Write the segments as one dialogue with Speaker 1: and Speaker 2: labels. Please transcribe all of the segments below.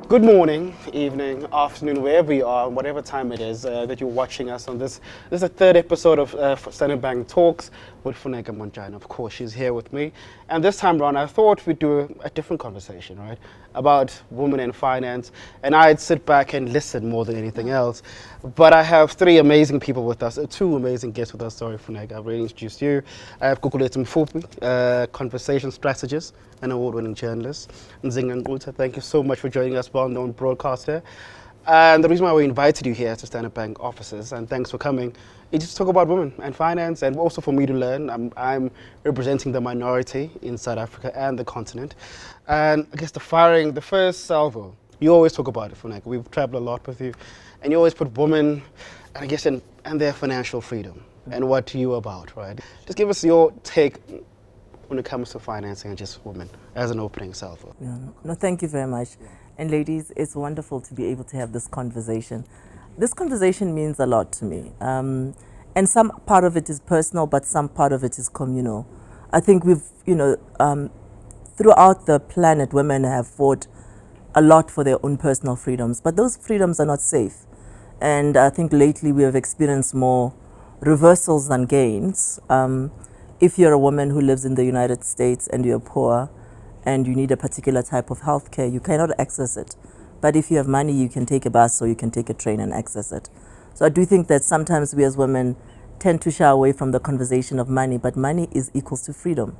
Speaker 1: Good morning, evening, afternoon, wherever you are, whatever time it is that you're watching us on this. This is the third episode of Standard Bank Talks with Funeka Montjane. Of course, she's here with me. And this time around, I thought we'd do a different conversation, right? About women in finance. And I'd sit back and listen more than anything else. But I have three amazing people with us, two amazing guests with us. Sorry, Funeka, I've already introduced you. I have Gugu Mfuphi, conversation strategist, an award-winning journalist. Nzinga and Qunta, thank you so much for joining us, well-known broadcaster. And the reason why we invited you here to Standard Bank offices, and thanks for coming, is just to talk about women and finance, and also for me to learn. I'm representing the minority in South Africa and the continent. And I guess the first salvo, you always talk about it, Funeka. We've traveled a lot with you, and you always put women, I guess, and their financial freedom, and what you're about, right? Just give us your take when it comes to financing and just women as an opening salvo.
Speaker 2: Yeah, no, thank you very much. And ladies, it's wonderful to be able to have this conversation. This conversation means a lot to me. And some part of it is personal, but some part of it is communal. I think throughout the planet, women have fought a lot for their own personal freedoms, but those freedoms are not safe. And I think lately we have experienced more reversals than gains. If you're a woman who lives in the United States and you're poor and you need a particular type of healthcare, you cannot access it. But if you have money, you can take a bus or you can take a train and access it. So I do think that sometimes we as women tend to shy away from the conversation of money, but money is equals to freedom.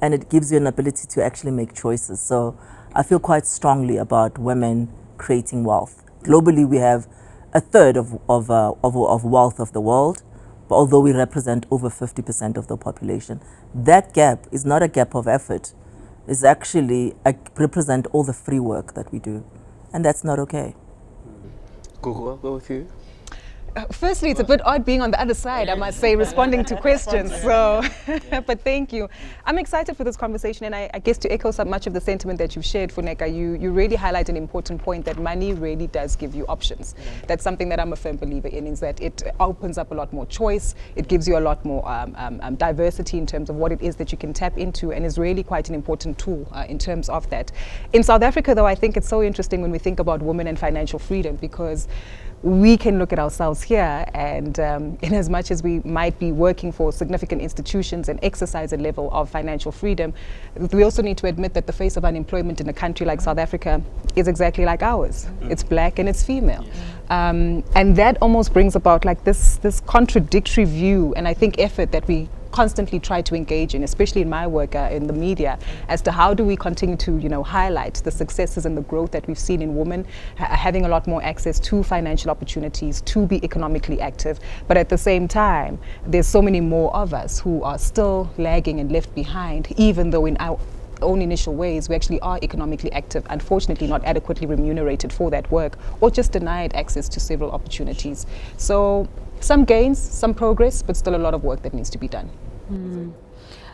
Speaker 2: And it gives you an ability to actually make choices. So I feel quite strongly about women creating wealth. Globally, we have a third of wealth of the world. But although we represent over 50% of the population, that gap is not a gap of effort. It's actually represent all the free work that we do. And that's not okay.
Speaker 1: Gugu, I'll go with you.
Speaker 3: Firstly, it's a bit odd being on the other side, I must say, responding to questions. So, but thank you. I'm excited for this conversation, and I guess to echo much of the sentiment that you've shared, Funeka, you really highlight an important point that money really does give you options. That's something that I'm a firm believer in, is that it opens up a lot more choice. It gives you a lot more diversity in terms of what it is that you can tap into, and is really quite an important tool in terms of that. In South Africa, though, I think it's so interesting when we think about women and financial freedom, because we can look at ourselves here, and in as much as we might be working for significant institutions and exercise a level of financial freedom, we also need to admit that the face of unemployment in a country like South Africa is exactly like ours. It's black and it's female. And that almost brings about like this contradictory view, and I think effort that we constantly try to engage in, especially in my work in the media, as to how do we continue to highlight the successes and the growth that we've seen in women having a lot more access to financial opportunities, to be economically active. But at the same time, there's so many more of us who are still lagging and left behind, even though in our own initial ways we actually are economically active, unfortunately not adequately remunerated for that work, or just denied access to several opportunities. So some gains, some progress, but still a lot of work that needs to be done.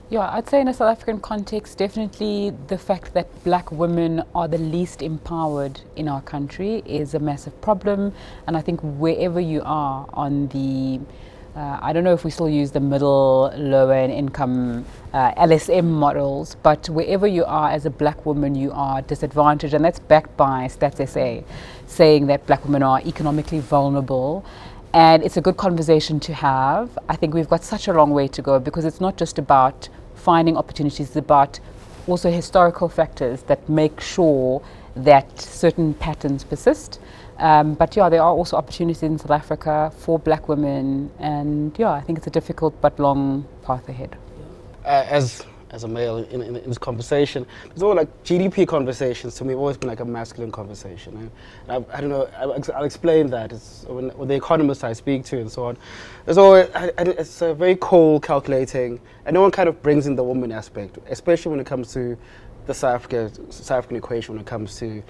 Speaker 4: Yeah, I'd say in a South African context, definitely the fact that black women are the least empowered in our country is a massive problem. And I think wherever you are on the I don't know if we still use the middle, lower income LSM models, but wherever you are as a black woman, you are disadvantaged, and that's backed by Stats SA, saying that black women are economically vulnerable. And it's a good conversation to have. I think we've got such a long way to go, because it's not just about finding opportunities, it's about also historical factors that make sure that certain patterns persist. But yeah, there are also opportunities in South Africa for black women, and yeah, I think it's a difficult but long path ahead.
Speaker 1: As a male in this conversation, there's all like GDP conversations to me have always been like a masculine conversation. And I don't know, I'll explain that. It's when the economists I speak to and so on, it's very cold, calculating, and no one kind of brings in the woman aspect, especially when it comes to the South African equation, when it comes to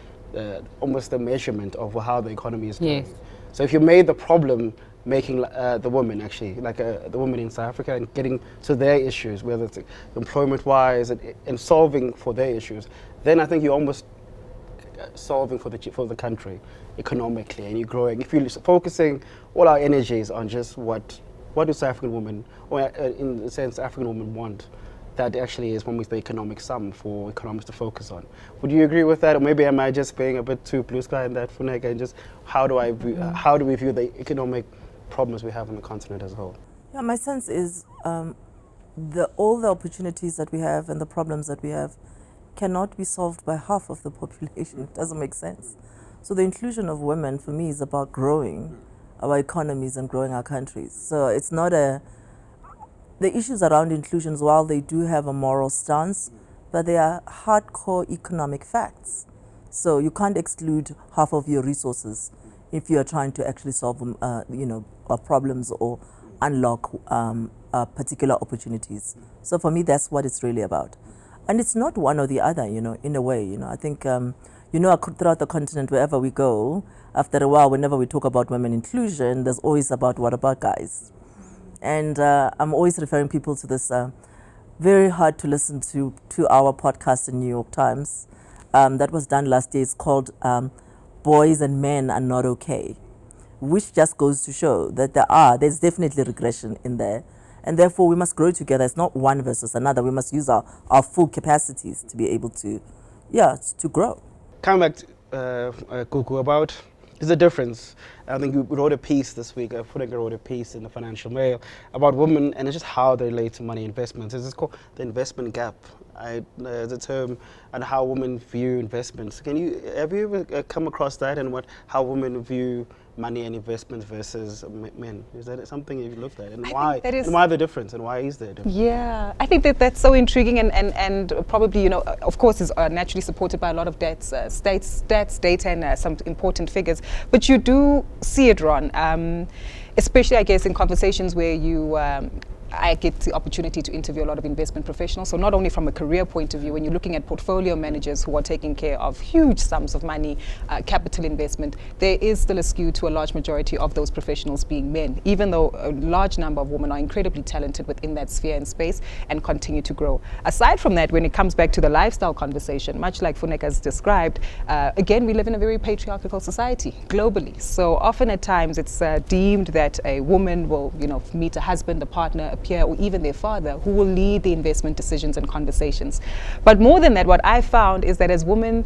Speaker 1: almost the measurement of how the economy is going.
Speaker 4: Yes.
Speaker 1: So if you made the problem making the women actually, like the women in South Africa, and getting to their issues, whether it's employment-wise and solving for their issues, then I think you're almost solving for the country economically, and you're growing. If you're focusing all our energies on just what do South African women, or in the sense African women want, that actually is almost the economic sum for economics to focus on. Would you agree with that? Or maybe am I just being a bit too blue sky in that, Funeka, and just how do we view the economic problems we have on the continent as a whole?
Speaker 2: Yeah, my sense is all the opportunities that we have and the problems that we have cannot be solved by half of the population. It doesn't make sense. So the inclusion of women for me is about growing our economies and growing our countries. So it's not the issues around inclusions, while they do have a moral stance, but they are hardcore economic facts. So you can't exclude half of your resources if you are trying to actually solve problems or unlock particular opportunities. So for me, that's what it's really about. And it's not one or the other, in a way. I think, throughout the continent, wherever we go, after a while, whenever we talk about women inclusion, there's always about what about guys? And I'm always referring people to this very hard to listen to 2-hour podcast in New York Times that was done last year. It's called Boys and Men Are Not Okay, which just goes to show that there's definitely regression in there. And therefore, we must grow together. It's not one versus another. We must use our full capacities to be able to grow.
Speaker 1: Coming back to Gugu, about there's a difference. I think you wrote a piece this week, Funeka wrote a piece in the Financial Mail about women and just how they relate to money investments. It's called the investment gap, the term, and how women view investments. Have you ever come across that and how women view money and investments versus men? Is that something you've looked at? And why the difference? And why is there a difference?
Speaker 3: Yeah, I think that's so intriguing and probably, of course, is naturally supported by a lot of stats, data, and some important figures. But you do see it, Ron, especially, I guess, in conversations where I get the opportunity to interview a lot of investment professionals. So not only from a career point of view, when you're looking at portfolio managers who are taking care of huge sums of money, capital investment, there is still a skew to a large majority of those professionals being men, even though a large number of women are incredibly talented within that sphere and space and continue to grow. Aside from that, when it comes back to the lifestyle conversation, much like Funeka has described, again, we live in a very patriarchal society globally. So often at times it's deemed that a woman will, meet a husband, a partner, a peer, or even their father, who will lead the investment decisions and conversations. But more than that, what I found is that as women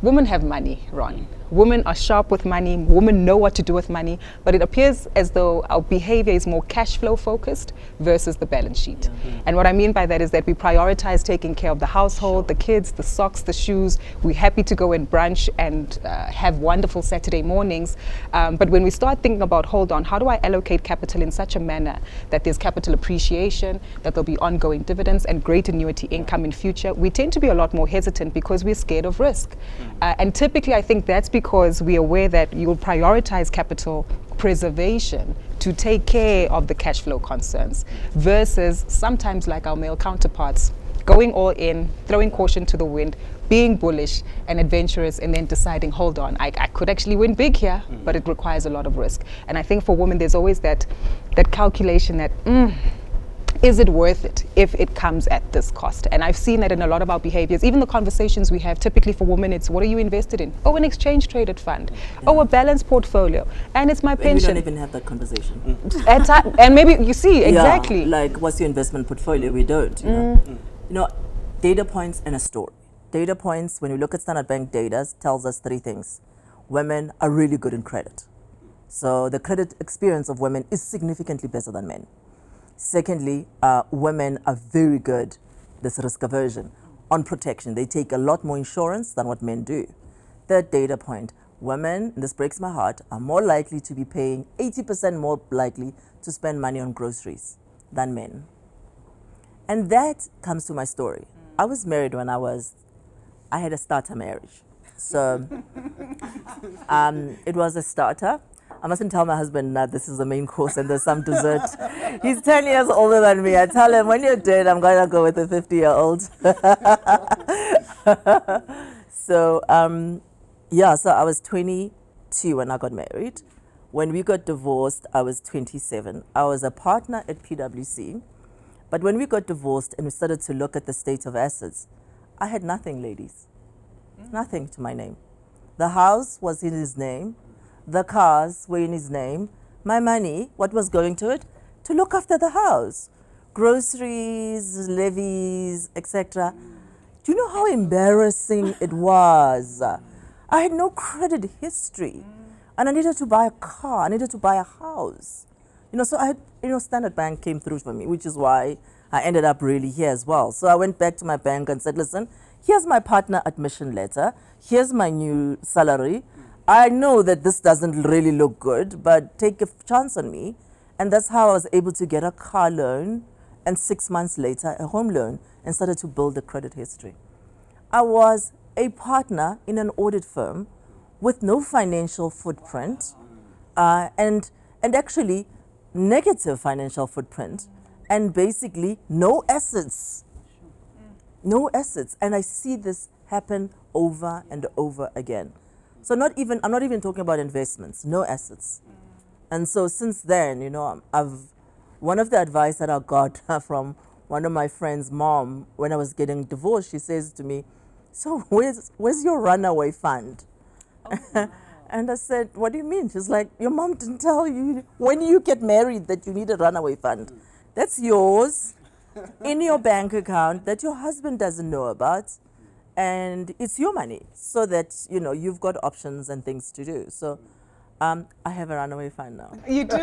Speaker 3: have money, Ron. Women are sharp with money. Women know what to do with money. But it appears as though our behavior is more cash flow focused versus the balance sheet. And what I mean by that is that we prioritize taking care of the household, the kids, the socks, the shoes. We're happy to go and brunch and have wonderful Saturday mornings. But when we start thinking about, hold on, how do I allocate capital in such a manner that there's capital appreciation, that there'll be ongoing dividends and great annuity income in future, we tend to be a lot more hesitant because we're scared of risk. And typically, I think that's because we're aware that you will prioritize capital preservation to take care of the cash flow concerns versus sometimes, like our male counterparts, going all in, throwing caution to the wind, being bullish and adventurous, and then deciding, hold on, I could actually win big here, but it requires a lot of risk. And I think for women, there's always that calculation that, is it worth it if it comes at this cost? And I've seen that in a lot of our behaviors. Even the conversations we have, typically for women, it's what are you invested in? Oh, an exchange traded fund. Yeah. Oh, a balanced portfolio. And it's my pension.
Speaker 2: We don't even have that conversation.
Speaker 3: And maybe, you see, exactly.
Speaker 2: Yeah, like, what's your investment portfolio? We don't. Data points and a story. Data points, when we look at Standard Bank data, tells us 3 things. Women are really good in credit. So the credit experience of women is significantly better than men. Secondly, women are very good, this risk aversion, on protection. They take a lot more insurance than what men do. Third data point, women, and this breaks my heart, are more likely to be paying 80% more likely to spend money on groceries than men. And that comes to my story. I was married when I had a starter marriage. So it was a starter. I mustn't tell my husband that this is the main course and there's some dessert. He's 10 years older than me. I tell him, when you're dead, I'm going to go with a 50-year-old. So I was 22 when I got married. When we got divorced, I was 27. I was a partner at PwC. But when we got divorced and we started to look at the state of assets, I had nothing, ladies. Nothing to my name. The house was in his name. The cars were in his name. My money, what was going to it? To look after the house. groceries, levies, etc. Do you know how embarrassing it was? I had no credit history, and I needed to buy a car, I needed to buy a house. So I had, Standard Bank came through for me, which is why I ended up really here as well. So I went back to my bank and said, listen, here's my partner admission letter, here's my new salary. I know that this doesn't really look good, but take a chance on me. And that's how I was able to get a car loan, and 6 months later, a home loan, and started to build a credit history. I was a partner in an audit firm with no financial footprint, and actually negative financial footprint, and basically no assets. No assets. And I see this happen over and over again. So I'm not even talking about investments, no assets. And so since then, one of the advice that I got from one of my friends' mom when I was getting divorced, she says to me, so where's your runaway fund? Oh. And I said, what do you mean? She's like, your mom didn't tell you when you get married that you need a runaway fund. That's yours in your bank account that your husband doesn't know about. And it's your money, so that, you've got options and things to do. So I have a runaway fund now.
Speaker 3: You do?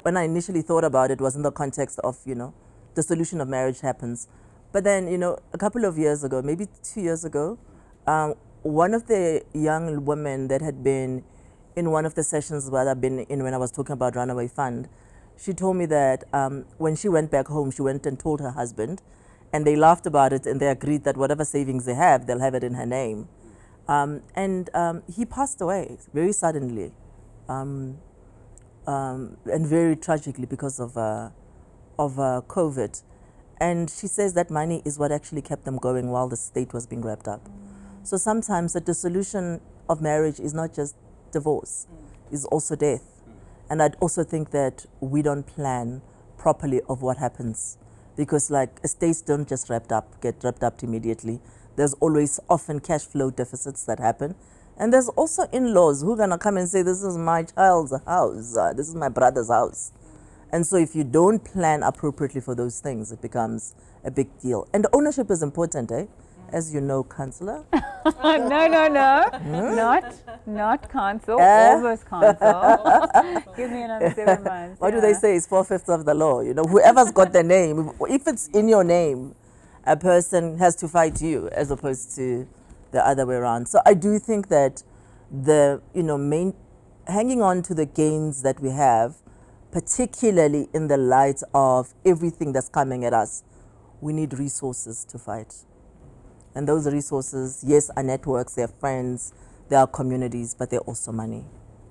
Speaker 2: When I initially thought about it, was in the context of, the solution of marriage happens. But then, a couple of years ago, maybe 2 years ago, one of the young women that had been in one of the sessions that I've been in when I was talking about runaway fund, she told me that when she went back home, she went and told her husband, and they laughed about it, and they agreed that whatever savings they have, they'll have it in her name. And he passed away very suddenly, and very tragically because of COVID. And she says that money is what actually kept them going while the state was being wrapped up. So sometimes the dissolution of marriage is not just divorce, it's also death. And I'd also think that we don't plan properly of what happens, because estates don't just get wrapped up immediately. There's always often cash flow deficits that happen. And there's also in-laws who are gonna come and say, this is my child's house, this is my brother's house. And so if you don't plan appropriately for those things, it becomes a big deal. And ownership is important, as you know, Councillor.
Speaker 4: No. Not council, almost council. Give me another 7 months.
Speaker 2: What do they say? It's 4/5 of the law. Whoever's got the name, if it's in your name, a person has to fight you as opposed to the other way around. So I do think that the hanging on to the gains that we have, particularly in the light of everything that's coming at us, we need resources to fight. And those resources, yes, are networks, they're friends, they are communities, but they're also money.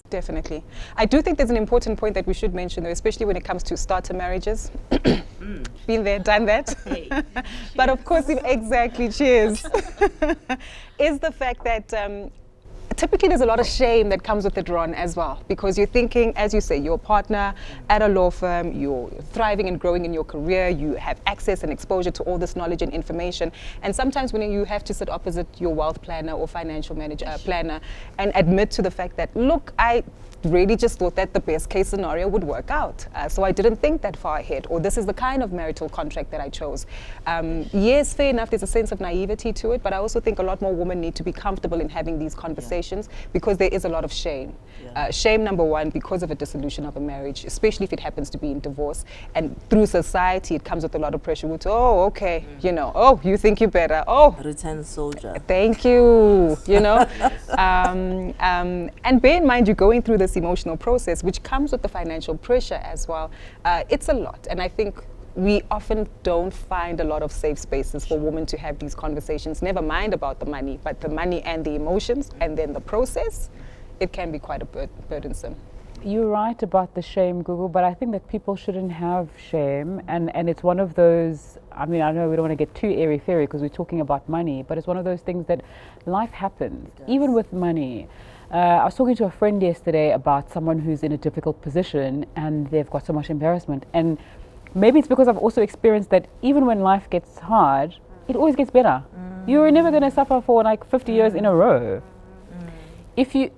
Speaker 3: Definitely. I do think there's an important point that we should mention, though, especially when it comes to starter marriages. Been there, done that. Hey. But of course, exactly, cheers. Is the fact that typically there's a lot of shame that comes with it, Ron, as well, because you're thinking, as you say, you're a partner at a law firm, you're thriving and growing in your career, you have access and exposure to all this knowledge and information, and sometimes when you have to sit opposite your wealth planner or financial manager planner and admit to the fact that, look, I really just thought that the best case scenario would work out, so I didn't think that far ahead, or this is the kind of marital contract that I chose. Yes, fair enough, there's a sense of naivety to it, but I also think a lot more women need to be comfortable in having these conversations, because there is a lot of shame. Shame, number one, because of a dissolution of a marriage, especially if it happens to be in divorce, and through society it comes with a lot of pressure with, oh, okay, oh, you think you're better, oh,
Speaker 2: return soldier,
Speaker 3: thank you, and bear in mind, you're going through this emotional process, which comes with the financial pressure as well. It's a lot, and I think we often don't find a lot of safe spaces for women to have these conversations, never mind about the money, but the money and the emotions, and then the process, it can be quite a burdensome.
Speaker 4: You're right about the shame, Gugu, but I think that people shouldn't have shame, and it's one of those, I know we don't want to get too airy-fairy because we're talking about money, but it's one of those things that life happens, even with money. I was talking to a friend yesterday about someone who's in a difficult position and they've got so much embarrassment, and maybe it's because I've also experienced that even when life gets hard, it always gets better. You're never going to suffer for 50 years in a row. If you,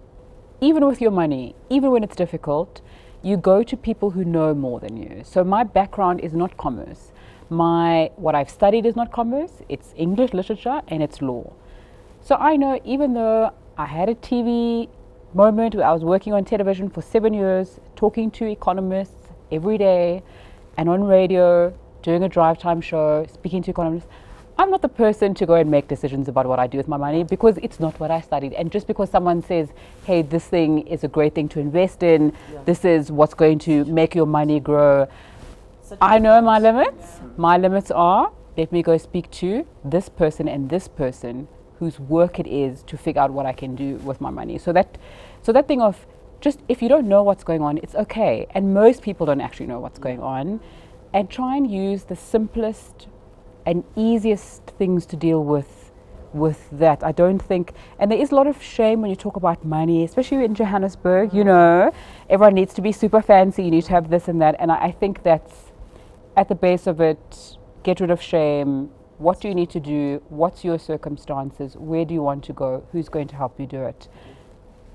Speaker 4: even with your money, even when it's difficult, you go to people who know more than you. So my background is not commerce. What I've studied is not commerce, it's English literature and it's law. So I know, even though I had a TV moment where I was working on television for 7 years, talking to economists every day, and on radio, doing a drive time show, speaking to economists, I'm not the person to go and make decisions about what I do with my money, because it's not what I studied. And just because someone says, hey, this thing is a great thing to invest in, this is what's going to make your money grow, I know my limits. My limits are, let me go speak to this person and this person whose work it is to figure out what I can do with my money. So that thing of, just if you don't know what's going on, it's okay. And most people don't actually know what's going on. And try and use the simplest and easiest things to deal with that. I don't think, and there is a lot of shame when you talk about money, especially in Johannesburg, you know, everyone needs to be super fancy, you need to have this and that. And I think that's at the base of it. Get rid of shame. What do you need to do? What's your circumstances? Where do you want to go? Who's going to help you do it?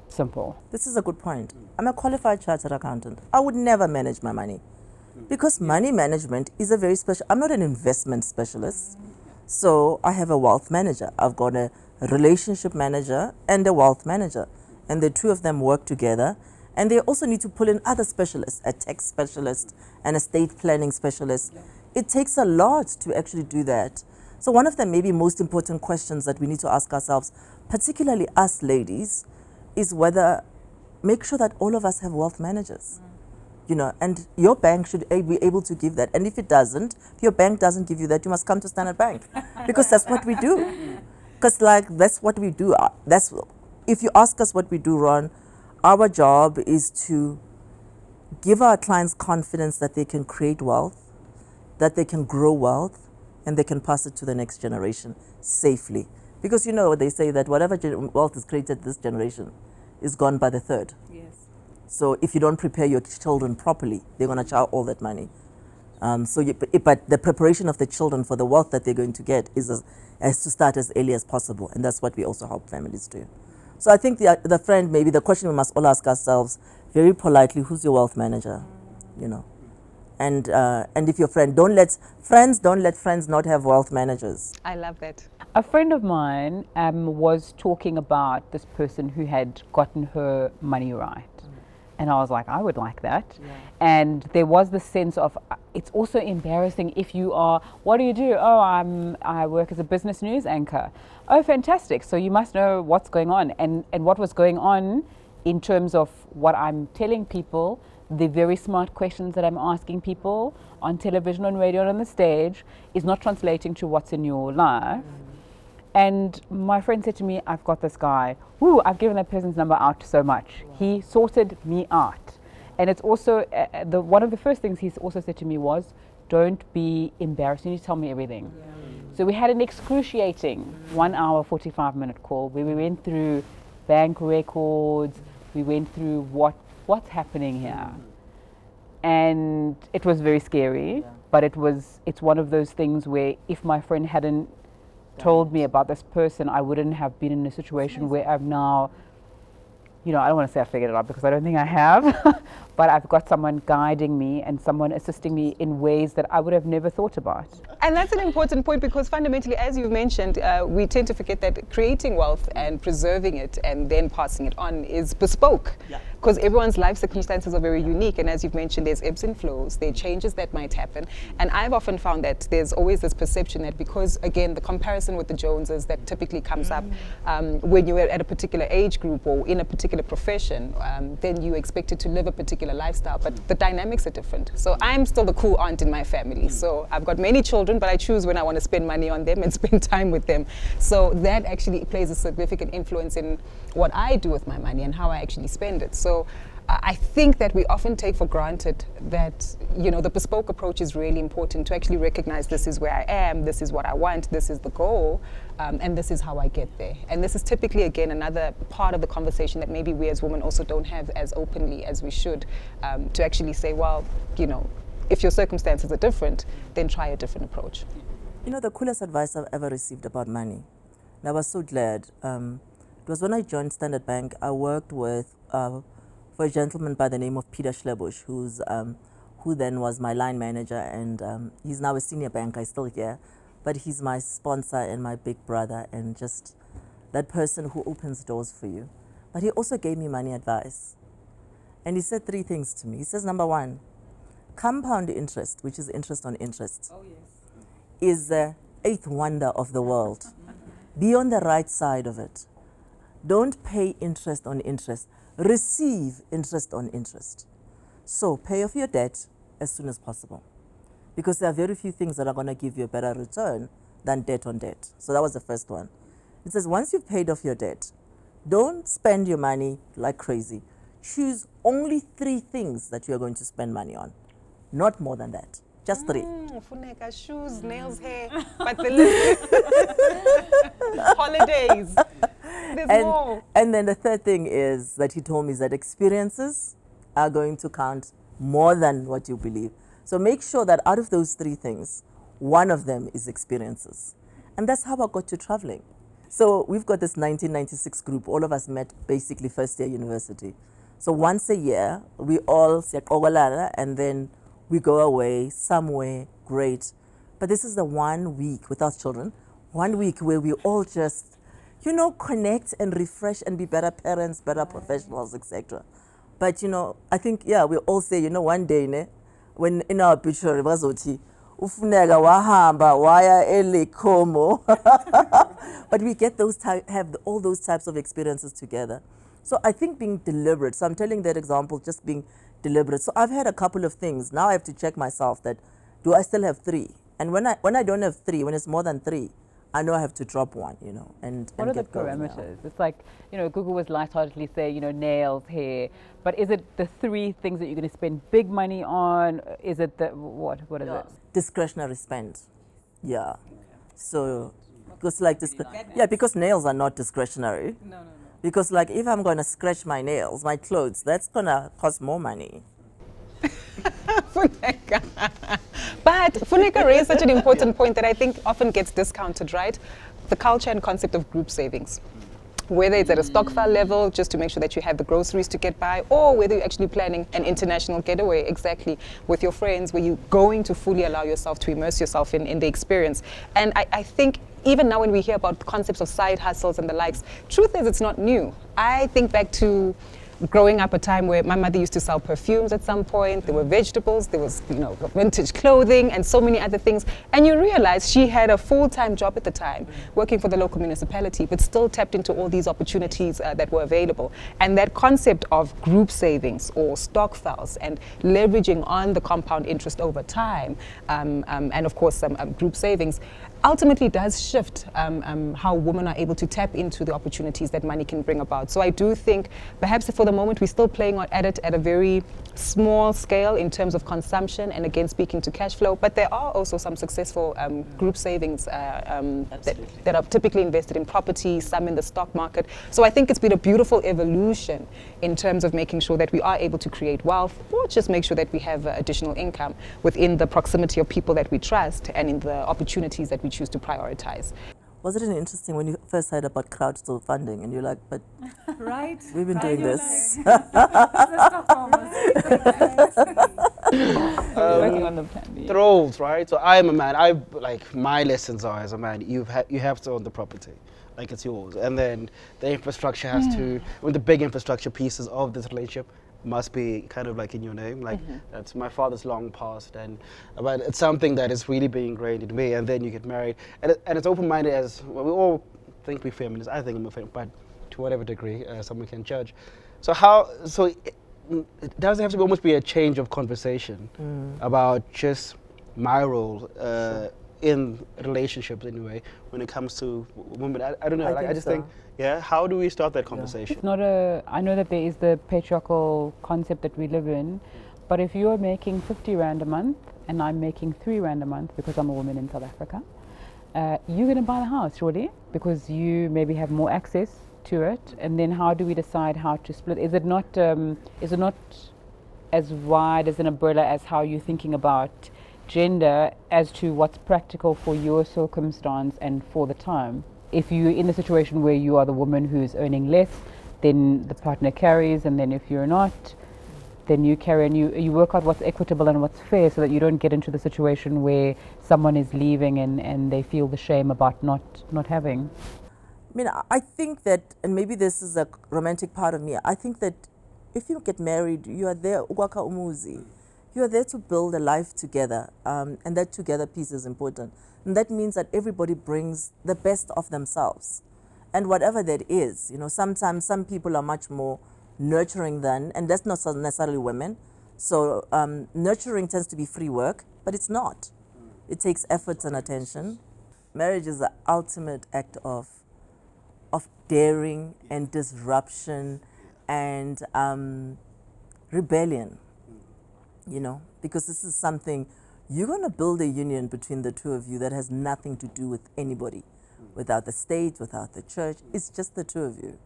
Speaker 4: Simple.
Speaker 2: This is a good point. I'm a qualified chartered accountant. I would never manage my money, because money management is a very special. I'm not an investment specialist, so I have a wealth manager. I've got a relationship manager and a wealth manager, and the two of them work together. And they also need to pull in other specialists, a tax specialist and a estate planning specialist. It takes a lot to actually do that. So one of the maybe most important questions that we need to ask ourselves, particularly us ladies, is whether, make sure that all of us have wealth managers. You know, and your bank should be able to give that. And if it doesn't, if your bank doesn't give you that, you must come to Standard Bank, because that's what we do. Because that's what we do. If you ask us what we do, Ron, our job is to give our clients confidence that they can create wealth, that they can grow wealth, and they can pass it to the next generation safely. Because you know, they say that whatever wealth is created this generation is gone by the third.
Speaker 4: Yes.
Speaker 2: So if you don't prepare your children properly, they're going to chow all that money. But the preparation of the children for the wealth that they're going to get has to start as early as possible, and that's what we also help families do. So I think the friend, maybe the question we must all ask ourselves very politely, who's your wealth manager? You know, and if your friend, don't let friends not have wealth managers.
Speaker 3: I love that.
Speaker 4: A friend of mine was talking about this person who had gotten her money right. And I was like, I would like that. Yeah. And there was the sense of, it's also embarrassing if you are, what do you do? Oh, I work as a business news anchor. Oh, fantastic. So you must know what's going on. And what was going on in terms of what I'm telling people, the very smart questions that I'm asking people on television, on radio, and on the stage is not translating to what's in your life. And my friend said to me, I've got this guy. Woo, I've given that person's number out so much. Wow. He sorted me out. And it's also, one of the first things he also said to me was, don't be embarrassed. You need to tell me everything. Yeah. So we had an excruciating 1 hour, 45-minute call where we went through bank records. We went through what's happening here. And it was very scary, but it's one of those things where if my friend hadn't told me about this person, I wouldn't have been in a situation where I've now, you know, I don't want to say I figured it out because I don't think I have, but I've got someone guiding me and someone assisting me in ways that I would have never thought about.
Speaker 3: And that's an important point, because fundamentally, as you've mentioned, we tend to forget that creating wealth and preserving it and then passing it on is bespoke. Because everyone's life circumstances are very unique, and as you've mentioned, there's ebbs and flows, there are changes that might happen. And I've often found that there's always this perception that because, again, the comparison with the Joneses that typically comes up when you're at a particular age group or in a particular profession, then you're expected to live a particular lifestyle, but the dynamics are different. So I'm still the cool aunt in my family. So I've got many children, but I choose when I want to spend money on them and spend time with them. So that actually plays a significant influence in what I do with my money and how I actually spend it. So I think that we often take for granted that, you know, the bespoke approach is really important to actually recognize this is where I am, this is what I want, this is the goal, and this is how I get there. And this is typically, again, another part of the conversation that maybe we as women also don't have as openly as we should, to actually say, well, you know, if your circumstances are different, then try a different approach.
Speaker 2: You know, the coolest advice I've ever received about money, and I was so glad, it was when I joined Standard Bank. I worked with for a gentleman by the name of Peter Schlebusch, who then was my line manager, and he's now a senior banker. He's still here, but he's my sponsor and my big brother, and just that person who opens doors for you. But he also gave me money advice. And he said 3 things to me. He says, number 1, compound interest, which is interest on interest, is the 8th wonder of the world. Be on the right side of it. Don't pay interest on interest. Receive interest on interest. So pay off your debt as soon as possible, because there are very few things that are going to give you a better return than debt on debt. So that was the first one. It says once you've paid off your debt, don't spend your money like crazy. Choose only 3 things that you are going to spend money on, not more than that. Just 3.
Speaker 3: Funeka, shoes, nails, hair, but the list. Holidays. There's more.
Speaker 2: And then the third thing is that he told me is that experiences are going to count more than what you believe. So make sure that out of those 3 things, one of them is experiences. And that's how I got to traveling. So we've got this 1996 group. All of us met basically first year university. So once a year, we all siyakokolana, and then we go away somewhere great. But this is the 1 week without children, 1 week where we all just, connect and refresh and be better parents, better professionals, etc. But, I think, we all say, one day, when in our picture, ufuneka wahamba waya elekomo. But we get have all those types of experiences together. So I think being deliberate. So I'm telling that example, just being deliberate. So I've had a couple of things. Now I have to check myself that, do I still have 3? And when I don't have 3, when it's more than 3, I know I have to drop one, and
Speaker 4: what are the parameters? It's like, Gugu was lightheartedly saying, nails, hair, but is it the 3 things that you're going to spend big money on? Is it the, what is it?
Speaker 2: Discretionary spend. Yeah. So, because because nails are not discretionary.
Speaker 3: No.
Speaker 2: Because if I'm going to scratch my nails, my clothes, that's going to cost more money.
Speaker 3: Funeka. But Funeka raised such an important point that I think often gets discounted, right? The culture and concept of group savings. Whether it's at a stock file level, just to make sure that you have the groceries to get by, or whether you're actually planning an international getaway, exactly, with your friends, where you're going to fully allow yourself to immerse yourself in the experience. And I think even now when we hear about concepts of side hustles and the likes, truth is it's not new. I think back to growing up a time where my mother used to sell perfumes at some point. There were vegetables, there was vintage clothing and so many other things. And you realize she had a full-time job at the time, working for the local municipality, but still tapped into all these opportunities that were available. And that concept of group savings or stock files and leveraging on the compound interest over time, and of course group savings, ultimately does shift how women are able to tap into the opportunities that money can bring about. So I do think perhaps for the moment we're still playing at it at a very small scale in terms of consumption and again speaking to cash flow, but there are also some successful group savings that are typically invested in property, some in the stock market. So I think it's been a beautiful evolution in terms of making sure that we are able to create wealth or just make sure that we have additional income within the proximity of people that we trust and in the opportunities that we choose to prioritize.
Speaker 2: Wasn't it interesting when you first heard about crowdfunding and you're like, but
Speaker 5: right?
Speaker 2: We've been doing this.
Speaker 4: Working on the plan B.
Speaker 1: The roles, right? So I'm a man. My lessons are as a man, you have to own the property, like it's yours, and then the infrastructure has to. The big infrastructure pieces of this relationship must be kind of like in your name. That's my father's long past, but it's something that is really being ingrained in me. And then you get married, and it's open-minded as well. We all think we're feminists. I think I'm a feminist, but to whatever degree someone can judge. So it doesn't have to almost be a change of conversation about just my role in relationships anyway when it comes to women. I don't know. I just think. Yeah, how do we start that conversation?
Speaker 4: It's not I know that there is the patriarchal concept that we live in, but if you're making 50 Rand a month and I'm making 3 Rand a month because I'm a woman in South Africa, you're going to buy the house, surely, because you maybe have more access to it. And then how do we decide how to split? Is it not as wide as an umbrella as how you're thinking about gender as to what's practical for your circumstance and for the time? If you're in a situation where you are the woman who's earning less, then the partner carries, and then if you're not, then you carry, and you work out what's equitable and what's fair, so that you don't get into the situation where someone is leaving and they feel the shame about not having.
Speaker 2: I mean, I think that, and maybe this is a romantic part of me, I think that if you get married, you are there, ukwakha umuzi. You are there to build a life together, and that together piece is important. And that means that everybody brings the best of themselves. And whatever that is, sometimes some people are much more nurturing than, and that's not necessarily women. So nurturing tends to be free work, but it's not. It takes effort and attention. Marriage is the ultimate act of daring and disruption and rebellion, because this is something, you're going to build a union between the two of you that has nothing to do with anybody, without the state, without the church. It's just the two of you,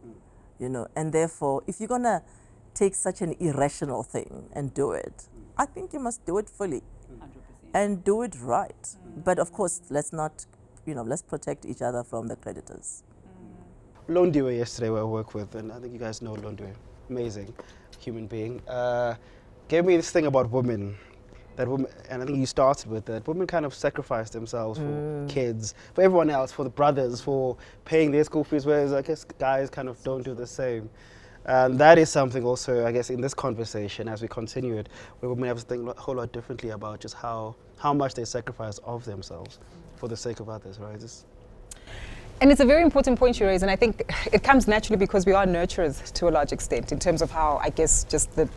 Speaker 2: and therefore, if you're going to take such an irrational thing and do it, I think you must do it fully 100%. And do it right. But of course, let's not, let's protect each other from the creditors.
Speaker 1: Londiwe yesterday, where I work with, and I think you guys know Londiwe, amazing human being, gave me this thing about women, that women, and I think you started with that, women kind of sacrifice themselves for kids, for everyone else, for the brothers, for paying their school fees, whereas I guess guys kind of don't do the same. And that is something also, I guess, in this conversation, as we continue it, where women have to think a whole lot differently about just how much they sacrifice of themselves for the sake of others, right?
Speaker 3: And it's a very important point you raise, and I think it comes naturally because we are nurturers to a large extent in terms of how, I guess, just the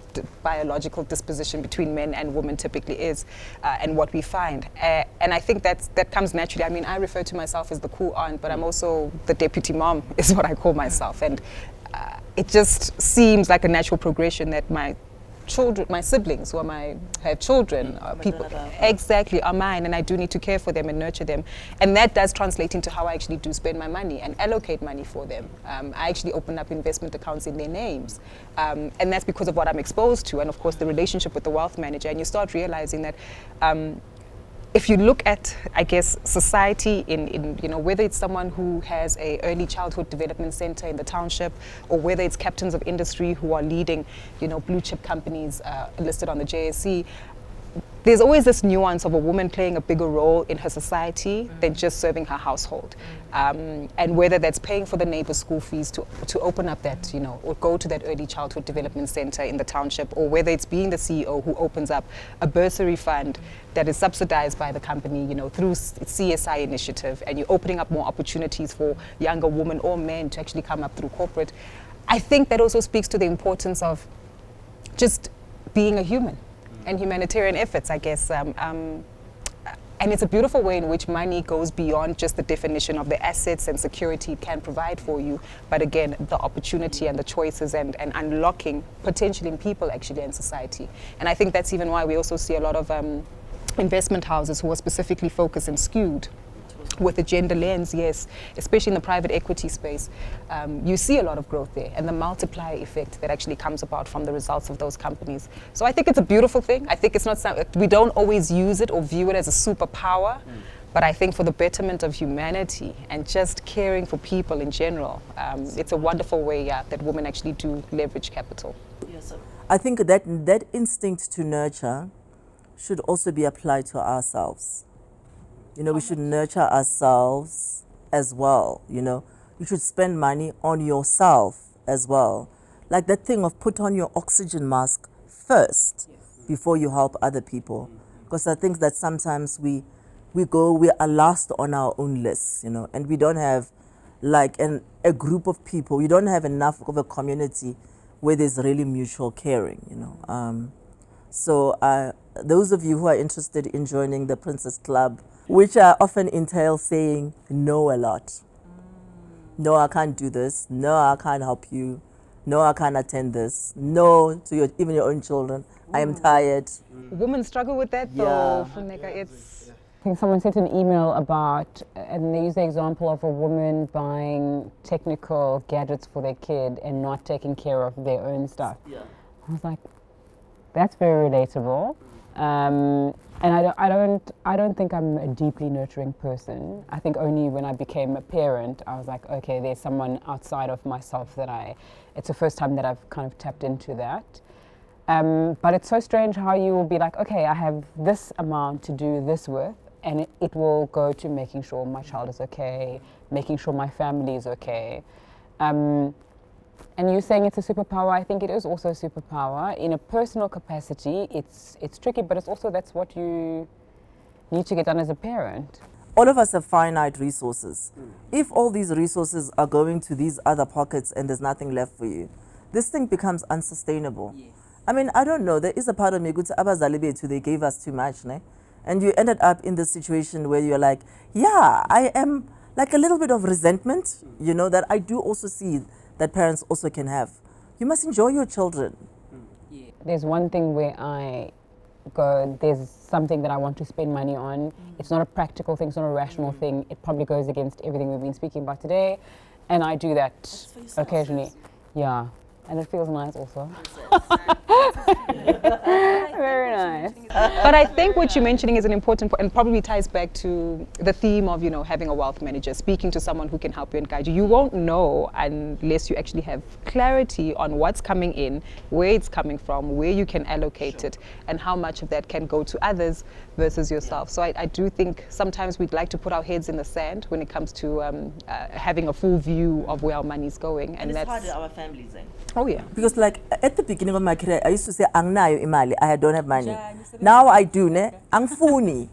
Speaker 3: biological disposition between men and women typically is, and what we find. And I think that comes naturally. I mean, I refer to myself as the cool aunt, but I'm also the deputy mom, is what I call myself. And it just seems like a natural progression that my children, my siblings who have children, people exactly are mine, and I do need to care for them and nurture them, and that does translate into how I actually do spend my money and allocate money for them. I actually open up investment accounts in their names, and that's because of what I'm exposed to, and of course the relationship with the wealth manager, and you start realizing that if you look at, I guess, society in whether it's someone who has a early childhood development center in the township, or whether it's captains of industry who are leading, blue chip companies listed on the JSE, there's always this nuance of a woman playing a bigger role in her society than just serving her household. And whether that's paying for the neighbor's school fees to open up that, or go to that early childhood development center in the township, or whether it's being the CEO who opens up a bursary fund that is subsidized by the company, through CSI initiative, and you're opening up more opportunities for younger women or men to actually come up through corporate. I think that also speaks to the importance of just being a human and humanitarian efforts, I guess. And it's a beautiful way in which money goes beyond just the definition of the assets and security it can provide for you, but again, the opportunity and the choices and unlocking potential in people actually and society. And I think that's even why we also see a lot of investment houses who are specifically focused and skewed with a gender lens, yes, especially in the private equity space. You see a lot of growth there, and the multiplier effect that actually comes about from the results of those companies. So I think it's a beautiful thing. I think it's not we don't always use it or view it as a superpower, but I think for the betterment of humanity and just caring for people in general, it's a wonderful way that women actually do leverage capital.
Speaker 2: Yes, I think that instinct to nurture should also be applied to ourselves. We should nurture ourselves as well, You should spend money on yourself as well. Like that thing of put on your oxygen mask first before you help other people. Because I think that sometimes we are last on our own lists, and we don't have like a group of people. We don't have enough of a community where there's really mutual caring, So those of you who are interested in joining the Princess Club, which often entails saying no a lot. No, I can't do this. No, I can't help you. No, I can't attend this. No to even your own children. I am tired.
Speaker 3: Women struggle with that though, Funeka. It's...
Speaker 4: I think someone sent an email about, and they use the example of a woman buying technical gadgets for their kid and not taking care of their own stuff. I was like, that's very relatable. And I don't think I'm a deeply nurturing person. I think only when I became a parent, I was like, okay, there's someone outside of myself that it's the first time that I've kind of tapped into that. But it's so strange how you will be like, okay, I have this amount to do this with, and it will go to making sure my child is okay, making sure my family is okay. And you saying it's a superpower, I think it is also a superpower. In a personal capacity, it's tricky, but it's also that's what you need to get done as a parent.
Speaker 2: All of us have finite resources. If all these resources are going to these other pockets and there's nothing left for you, this thing becomes unsustainable. Yes. I mean, I don't know, there is a part of me, they gave us too much, ne? And you ended up in this situation where you're like, yeah, I am like a little bit of resentment, you know, that I do also see that parents also can have. You must enjoy your children.
Speaker 4: Yeah. There's one thing where I go, there's something that I want to spend money on. It's not a practical thing, it's not a rational thing. It probably goes against everything we've been speaking about today. And I do that occasionally. Yeah. And it feels nice also. Very nice.
Speaker 3: But I think what you're mentioning is an important point and probably ties back to the theme of, you know, having a wealth manager, speaking to someone who can help you and guide you. You won't know unless you actually have clarity on what's coming in, where it's coming from, where you can allocate it, and how much of that can go to others versus yourself. So I do think sometimes we'd like to put our heads in the sand when it comes to having a full view of where our money's going.
Speaker 2: And it's hard in our families, eh?
Speaker 3: Oh yeah.
Speaker 2: Because like at the beginning of my career, I used to say, "Angnayo imali," I don't have money. Now I do, ne? Angfuni.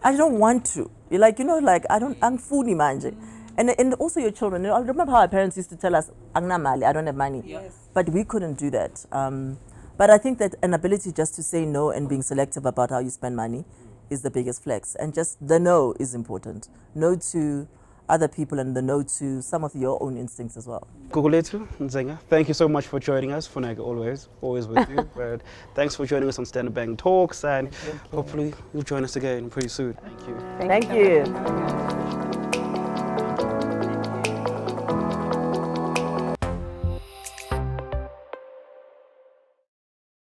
Speaker 2: I don't want to. You're like, you know, like I don't angfuni manje. And also your children. You know, I remember how our parents used to tell us, "Angna mali, I don't have money." Yes. But we couldn't do that. But I think that an ability just to say no and being selective about how you spend money is the biggest flex. And just the no is important. No to other people and the no to some of your own instincts as well.
Speaker 1: Gugu Nzinga, thank you so much for joining us. Funeka, always with you. But thanks for joining us on Standard Bank Talks, and hopefully you'll join us again pretty soon. Thank you.
Speaker 2: Thank you.